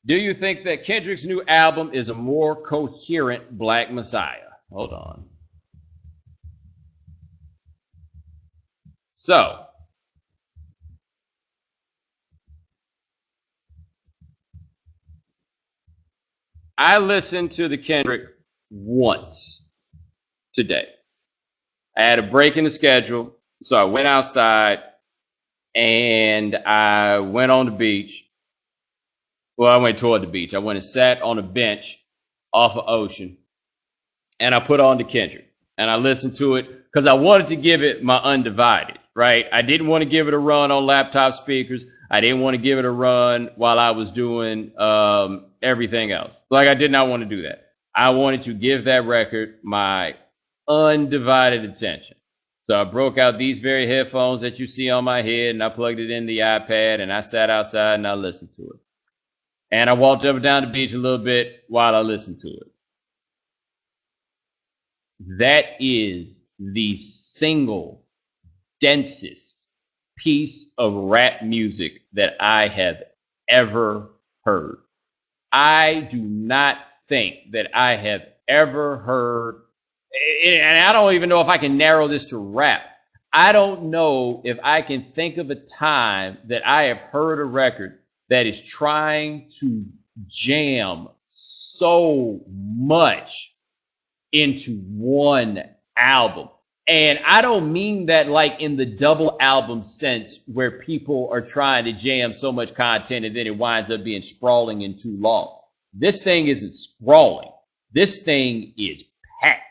Do you think that Kendrick's new album is a more coherent Black Messiah? Hold on. So, I listened to the Kendrick once today. I had a break in the schedule, so I went outside and I went on the beach. Well, I went toward the beach. I went and sat on a bench off of Ocean, and I put on the Kendrick, and I listened to it because I wanted to give it my undivided, right? I didn't want to give it a run on laptop speakers. I didn't want to give it a run while I was doing everything else. Like, I did not want to do that. I wanted to give that record my undivided attention. So I broke out these very headphones that you see on my head, and I plugged it in the iPad, and I sat outside and I listened to it. And I walked up and down the beach a little bit while I listened to it. That is the single densest piece of rap music that I have ever heard. I do not think that I have ever heard, and I don't even know if I can narrow this to rap. I don't know if I can think of a time that I have heard a record that is trying to jam so much into one album. And I don't mean that like in the double album sense where people are trying to jam so much content and then it winds up being sprawling and too long. This thing isn't sprawling. This thing is packed.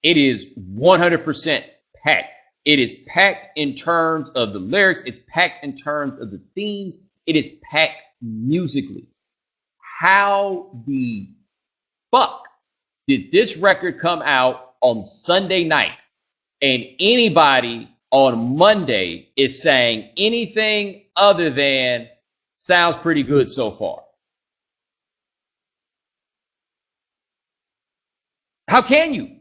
It is 100% packed. It is packed in terms of the lyrics. It's packed in terms of the themes. It is packed musically. How the fuck did this record come out on Sunday night and anybody on Monday is saying anything other than sounds pretty good so far? How can you?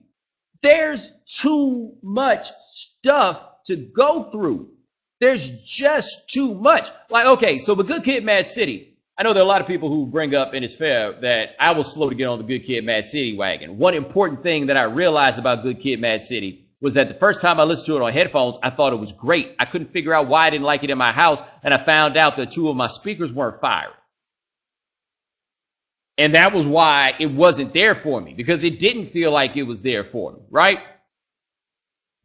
There's too much stuff to go through. There's just too much. Like, okay, so the Good Kid, Mad City. I know there are a lot of people who bring up, and it's fair, that I was slow to get on the Good Kid, Mad City wagon. One important thing that I realized about Good Kid, Mad City was that the first time I listened to it on headphones, I thought it was great. I couldn't figure out why I didn't like it in my house, and I found out that two of my speakers weren't firing. And that was why it wasn't there for me, because it didn't feel like it was there for me, right?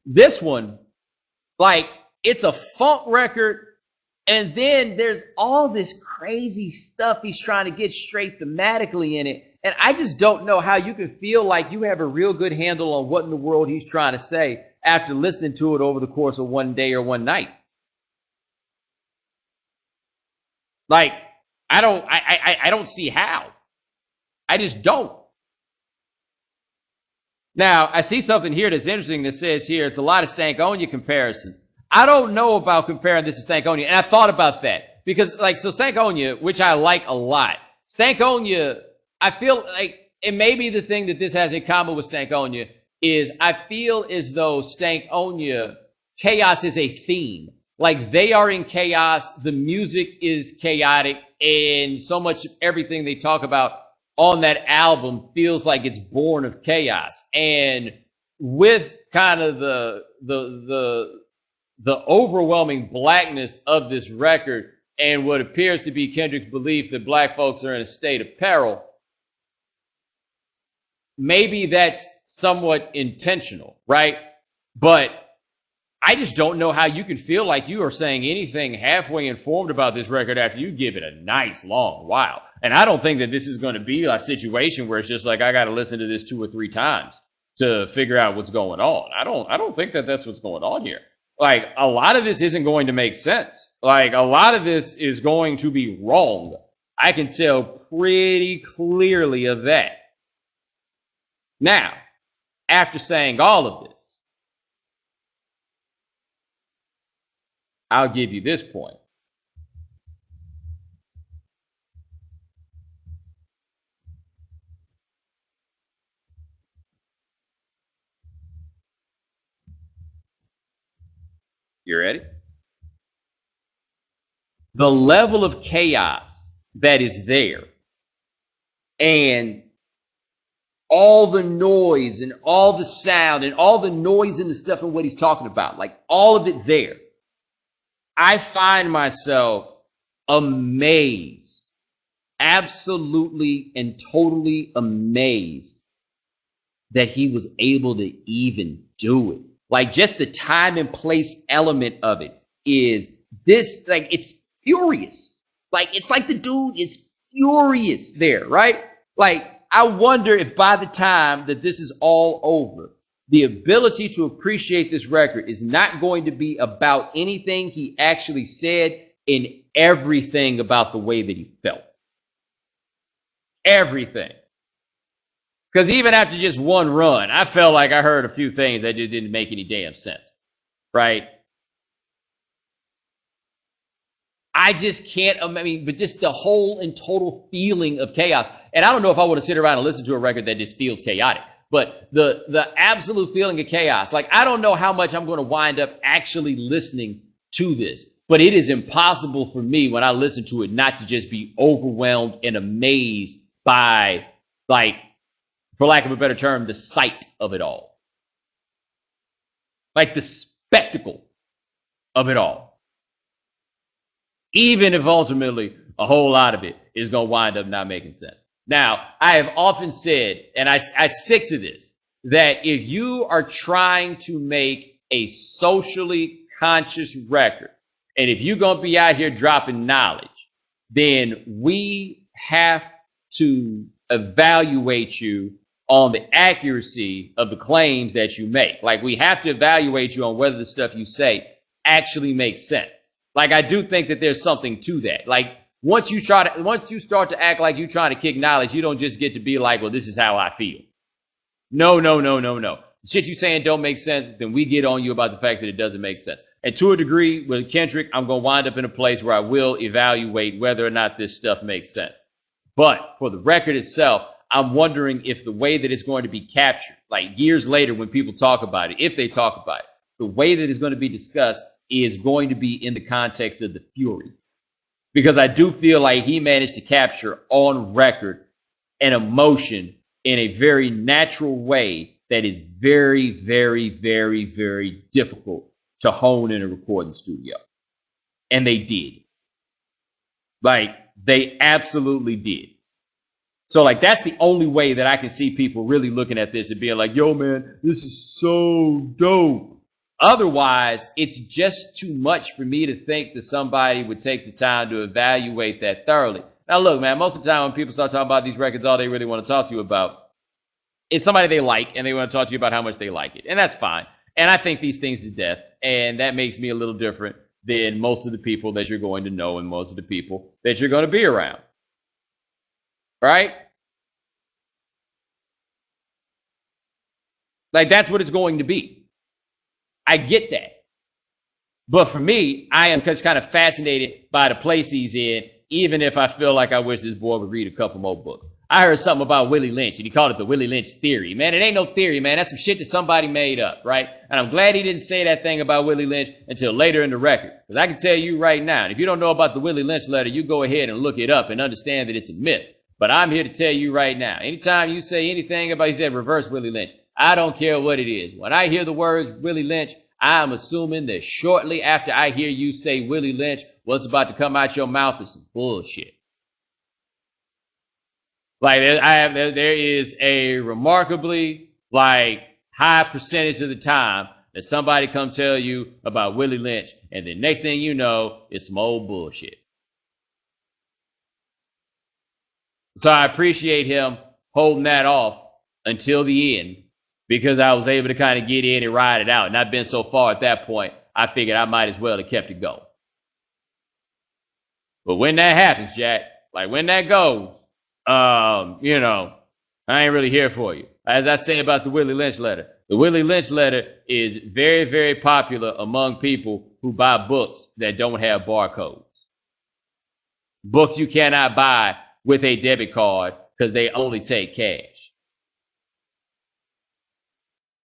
This one, like, it's a funk record, and then there's all this crazy stuff he's trying to get straight thematically in it. And I just don't know how you can feel like you have a real good handle on what in the world he's trying to say after listening to it over the course of one day or one night. Like, I don't see how. I just don't. Now, I see something here that's interesting that says here, it's a lot of Stankonia comparisons. I don't know about comparing this to Stankonia, and I thought about that. Because, like, so Stankonia, which I like a lot, Stankonia, I feel like, and maybe the thing that this has in common with Stankonia is I feel as though Stankonia, chaos is a theme. Like, they are in chaos, the music is chaotic, and so much of everything they talk about on that album feels like it's born of chaos. And with kind of the overwhelming blackness of this record and what appears to be Kendrick's belief that black folks are in a state of peril, maybe that's somewhat intentional, right? But I just don't know how you can feel like you are saying anything halfway informed about this record after you give it a nice long while. And I don't think that this is going to be a situation where it's just like, I got to listen to this 2 or 3 times to figure out what's going on. I don't think that that's what's going on here. Like, a lot of this isn't going to make sense. Like, a lot of this is going to be wrong. I can tell pretty clearly of that. Now, after saying all of this, I'll give you this point. You ready? The level of chaos that is there. And all the noise and all the sound and all the noise and the stuff and what he's talking about, like all of it there, I find myself amazed, absolutely and totally amazed that he was able to even do it. Like just the time and place element of it is this, like it's furious. Like it's like the dude is furious there, right? Like I wonder if by the time that this is all over, the ability to appreciate this record is not going to be about anything he actually said and everything about the way that he felt. Everything. Because even after just one run, I felt like I heard a few things that just didn't make any damn sense, right? I just can't, I mean, but just the whole and total feeling of chaos. And I don't know if I would have sit around and listen to a record that just feels chaotic, but the absolute feeling of chaos. Like, I don't know how much I'm going to wind up actually listening to this, but it is impossible for me when I listen to it not to just be overwhelmed and amazed by, like, for lack of a better term, the sight of it all. Like the spectacle of it all. Even if ultimately a whole lot of it is going to wind up not making sense. Now, I have often said, and I stick to this, that if you are trying to make a socially conscious record, and if you're going to be out here dropping knowledge, then we have to evaluate you on the accuracy of the claims that you make. Like, we have to evaluate you on whether the stuff you say actually makes sense. Like, I do think that there's something to that. Like, once you start to act like you're trying to kick knowledge, you don't just get to be like, well, this is how I feel. No. The shit you saying don't make sense, then we get on you about the fact that it doesn't make sense. And to a degree, with Kendrick, I'm going to wind up in a place where I will evaluate whether or not this stuff makes sense. But for the record itself, I'm wondering if the way that it's going to be captured, like years later when people talk about it, if they talk about it, the way that it's going to be discussed is going to be in the context of the fury. Because I do feel like he managed to capture on record an emotion in a very natural way that is very, very, very, very difficult to hone in a recording studio. And they did. Like, they absolutely did. So, like, that's the only way that I can see people really looking at this and being like, yo, man, this is so dope. Otherwise, it's just too much for me to think that somebody would take the time to evaluate that thoroughly. Now, look, man, most of the time when people start talking about these records, all they really want to talk to you about is somebody they like, and they want to talk to you about how much they like it. And that's fine. And I think these things to death, and that makes me a little different than most of the people that you're going to know and most of the people that you're going to be around. Right? Like, that's what it's going to be. I get that. But for me, I am just kind of fascinated by the place he's in, even if I feel like I wish this boy would read a couple more books. I heard something about Willie Lynch, and he called it the Willie Lynch theory. Man, it ain't no theory, man. That's some shit that somebody made up, right? And I'm glad he didn't say that thing about Willie Lynch until later in the record. Because I can tell you right now, if you don't know about the Willie Lynch letter, you go ahead and look it up and understand that it's a myth. But I'm here to tell you right now, anytime you say anything about, he said reverse Willie Lynch, I don't care what it is. When I hear the words Willie Lynch, I'm assuming that shortly after I hear you say Willie Lynch, what's about to come out your mouth is some bullshit. Like, there is a remarkably, like, high percentage of the time that somebody comes tell you about Willie Lynch, and the next thing you know, it's some old bullshit. So I appreciate him holding that off until the end, because I was able to kind of get in and ride it out. And I've been so far at that point, I figured I might as well have kept it going. But when that happens, Jack, like when that goes, you know, I ain't really here for you. As I say about the Willie Lynch letter, the Willie Lynch letter is very, very popular among people who buy books that don't have barcodes. Books you cannot buy with a debit card because they only take cash.